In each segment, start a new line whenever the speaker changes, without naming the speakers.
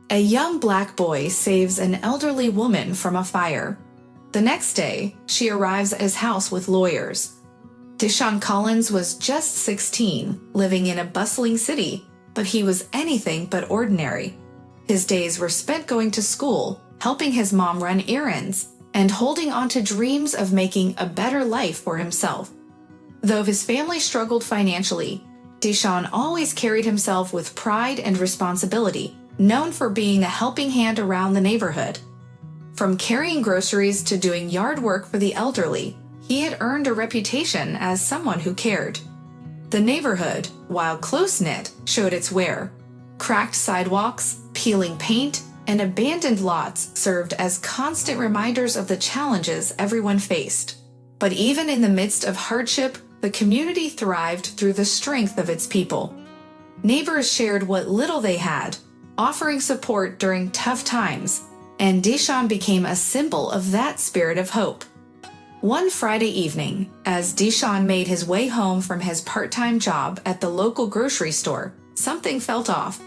A young black boy saves an elderly woman from a fire. The next day, she arrives at his house with lawyers. Deshawn Collins was just 16, living in a bustling city, but he was anything but ordinary. His days were spent going to school, helping his mom run errands, and holding on to dreams of making a better life for himself. Though his family struggled financially, Deshawn always carried himself with pride and responsibility, known for being a helping hand around the neighborhood. From carrying groceries to doing yard work for the elderly, he had earned a reputation as someone who cared. The neighborhood, while close-knit, showed its wear. Cracked sidewalks, peeling paint, and abandoned lots served as constant reminders of the challenges everyone faced. But even in the midst of hardship, the community thrived through the strength of its people. Neighbors shared what little they had, offering support during tough times, and Deshawn became a symbol of that spirit of hope. One Friday evening, as Deshawn made his way home from his part-time job at the local grocery store, something felt off.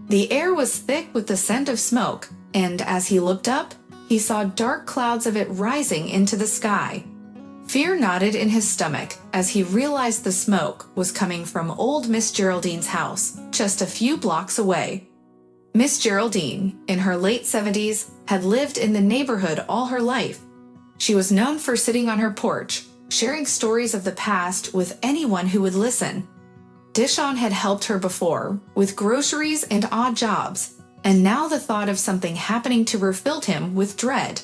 The air was thick with the scent of smoke, and as he looked up, he saw dark clouds of it rising into the sky. Fear knotted in his stomach as he realized the smoke was coming from old Miss Geraldine's house, just a few blocks away. Miss Geraldine, in her late 70s, had lived in the neighborhood all her life. She was known for sitting on her porch, sharing stories of the past with anyone who would listen. Deshawn had helped her before, with groceries and odd jobs, and now the thought of something happening to her filled him with dread.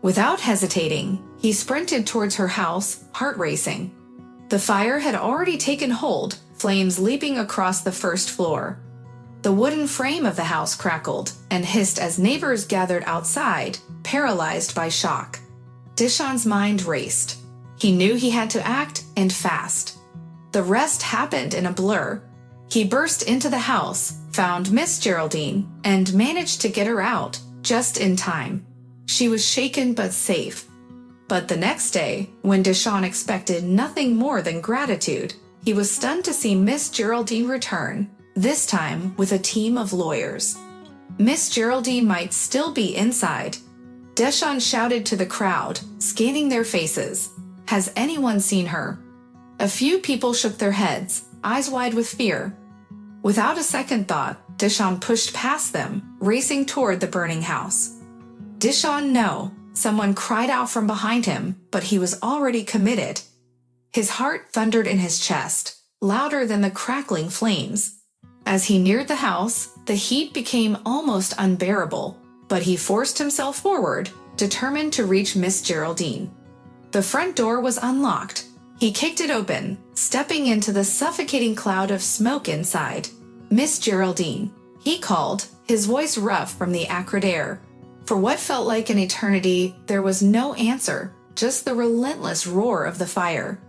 Without hesitating, he sprinted towards her house, heart racing. The fire had already taken hold, flames leaping across the first floor. The wooden frame of the house crackled and hissed as neighbors gathered outside, paralyzed by shock. Deshawn's mind raced. He knew he had to act, and fast. The rest happened in a blur. He burst into the house, found Miss Geraldine, and managed to get her out, just in time. She was shaken but safe. But the next day, when Deshawn expected nothing more than gratitude, he was stunned to see Miss Geraldine return, this time with a team of lawyers. Miss Geraldine might still be inside. Deshawn shouted to the crowd, scanning their faces. "Has anyone seen her?" A few people shook their heads, eyes wide with fear. Without a second thought, Deshawn pushed past them, racing toward the burning house. "Deshawn, no!" Someone cried out from behind him, but he was already committed. His heart thundered in his chest, louder than the crackling flames. As he neared the house, the heat became almost unbearable, but he forced himself forward, determined to reach Miss Geraldine. The front door was unlocked. He kicked it open, stepping into the suffocating cloud of smoke inside. "Miss Geraldine," he called, his voice rough from the acrid air. For what felt like an eternity, there was no answer, just the relentless roar of the fire.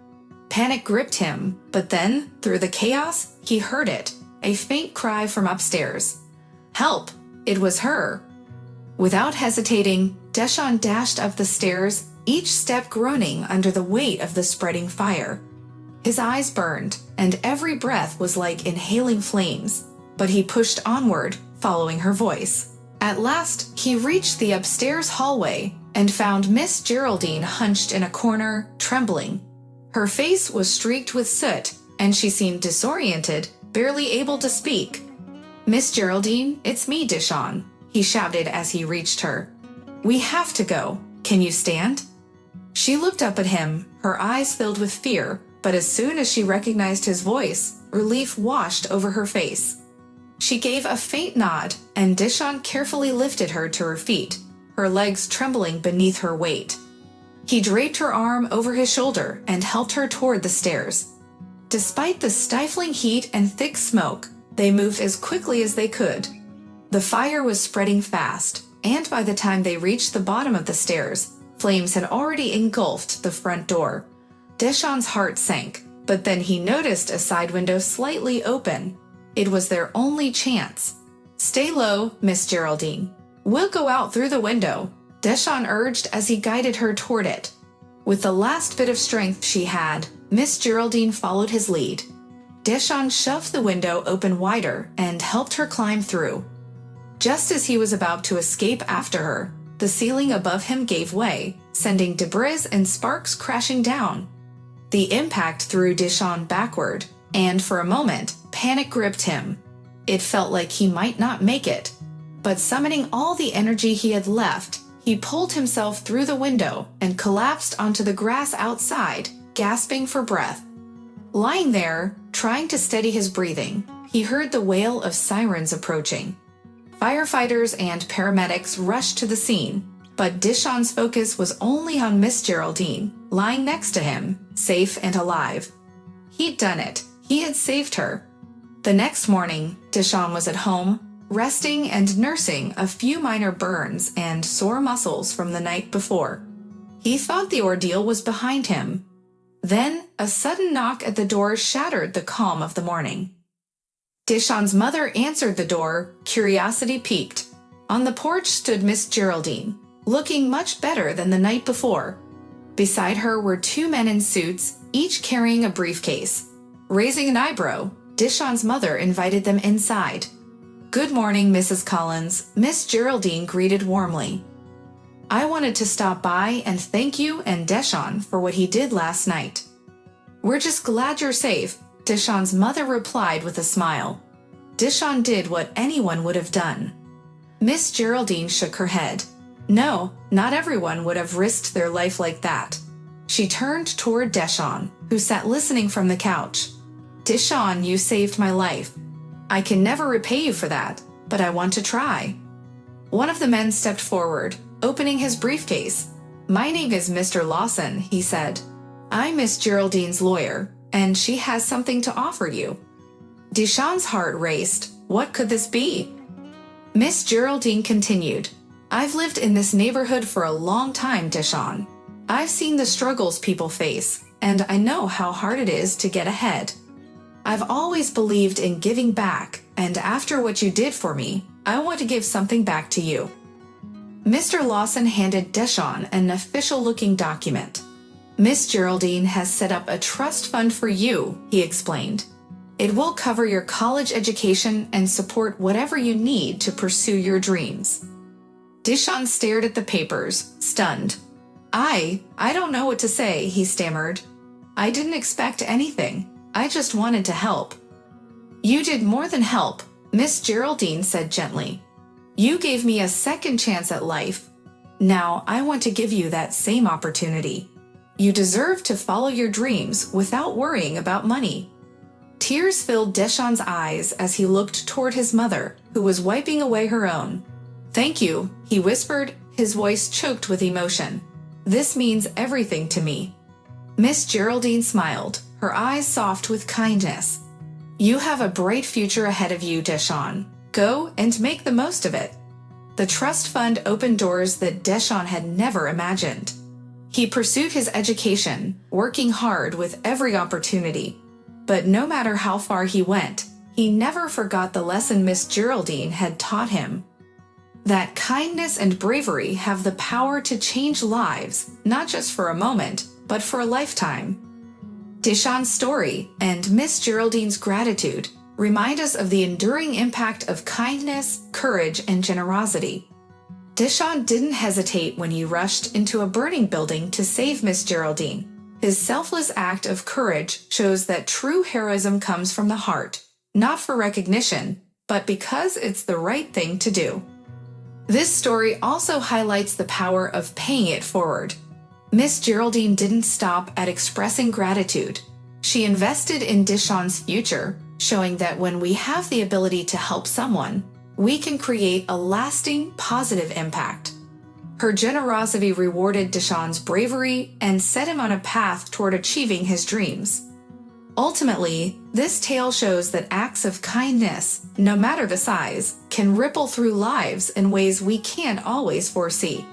Panic gripped him, but then, through the chaos, he heard it, a faint cry from upstairs. Help! It was her. Without hesitating, Deshawn dashed up the stairs, each step groaning under the weight of the spreading fire. His eyes burned, and every breath was like inhaling flames, but he pushed onward, following her voice. At last, he reached the upstairs hallway and found Miss Geraldine hunched in a corner, trembling. Her face was streaked with soot, and she seemed disoriented, barely able to speak. "Miss Geraldine, it's me, Deshawn," he shouted as he reached her. "We have to go. Can you stand?" She looked up at him, her eyes filled with fear, but as soon as she recognized his voice, relief washed over her face. She gave a faint nod, and Deshawn carefully lifted her to her feet, her legs trembling beneath her weight. He draped her arm over his shoulder and helped her toward the stairs. Despite the stifling heat and thick smoke, they moved as quickly as they could. The fire was spreading fast, and by the time they reached the bottom of the stairs, flames had already engulfed the front door. Deshawn's heart sank, but then he noticed a side window slightly open. It was their only chance. "Stay low, Miss Geraldine. We'll go out through the window," Deshawn urged as he guided her toward it. With the last bit of strength she had, Miss Geraldine followed his lead. Deshawn shoved the window open wider and helped her climb through. Just as he was about to escape after her, the ceiling above him gave way, sending debris and sparks crashing down. The impact threw Deshawn backward, and for a moment, panic gripped him. It felt like he might not make it. But summoning all the energy he had left, he pulled himself through the window and collapsed onto the grass outside, gasping for breath. Lying there, trying to steady his breathing, he heard the wail of sirens approaching. Firefighters and paramedics rushed to the scene, but Deshawn's focus was only on Miss Geraldine, lying next to him, safe and alive. He'd done it. He had saved her. The next morning, Deshawn was at home, resting and nursing a few minor burns and sore muscles from the night before. He thought the ordeal was behind him. Then, a sudden knock at the door shattered the calm of the morning. Deshawn's mother answered the door, curiosity piqued. On the porch stood Miss Geraldine, looking much better than the night before. Beside her were two men in suits, each carrying a briefcase. Raising an eyebrow, Deshawn's mother invited them inside. "Good morning, Mrs. Collins," Miss Geraldine greeted warmly. "I wanted to stop by and thank you and Deshawn for what he did last night." "We're just glad you're safe," Deshawn's mother replied with a smile. Deshawn did what anyone would have done. Miss Geraldine shook her head. No, not everyone would have risked their life like that. She turned toward Deshawn, who sat listening from the couch. "Deshawn, you saved my life. I can never repay you for that, but I want to try." One of the men stepped forward, opening his briefcase. "My name is Mr. Lawson," he said. "I'm Miss Geraldine's lawyer, and she has something to offer you." Deshawn's heart raced. What could this be? Miss Geraldine continued, "I've lived in this neighborhood for a long time, Deshawn. I've seen the struggles people face, and I know how hard it is to get ahead. I've always believed in giving back, and after what you did for me, I want to give something back to you." Mr. Lawson handed Deshawn an official-looking document. "Miss Geraldine has set up a trust fund for you," he explained. "It will cover your college education and support whatever you need to pursue your dreams." Deshawn stared at the papers, stunned. I don't know what to say," he stammered. "I didn't expect anything. I just wanted to help." "You did more than help," Miss Geraldine said gently. "You gave me a second chance at life. Now I want to give you that same opportunity. You deserve to follow your dreams without worrying about money." Tears filled Deshawn's eyes as he looked toward his mother, who was wiping away her own. "Thank you," he whispered, his voice choked with emotion. "This means everything to me." Miss Geraldine smiled, her eyes soft with kindness. "You have a bright future ahead of you, Deshawn. Go and make the most of it." The trust fund opened doors that Deshawn had never imagined. He pursued his education, working hard with every opportunity. But no matter how far he went, he never forgot the lesson Miss Geraldine had taught him. That kindness and bravery have the power to change lives, not just for a moment, but for a lifetime. Deshawn's story and Miss Geraldine's gratitude remind us of the enduring impact of kindness, courage, and generosity. Deshawn didn't hesitate when he rushed into a burning building to save Miss Geraldine. His selfless act of courage shows that true heroism comes from the heart, not for recognition, but because it's the right thing to do. This story also highlights the power of paying it forward. Miss Geraldine didn't stop at expressing gratitude. She invested in Deshawn's future, showing that when we have the ability to help someone, we can create a lasting, positive impact. Her generosity rewarded Deshawn's bravery and set him on a path toward achieving his dreams. Ultimately, this tale shows that acts of kindness, no matter the size, can ripple through lives in ways we can't always foresee.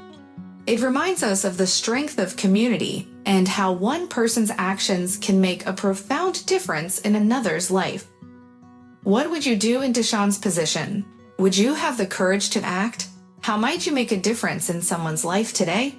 It reminds us of the strength of community and how one person's actions can make a profound difference in another's life. What would you do in Deshawn's position? Would you have the courage to act? How might you make a difference in someone's life today?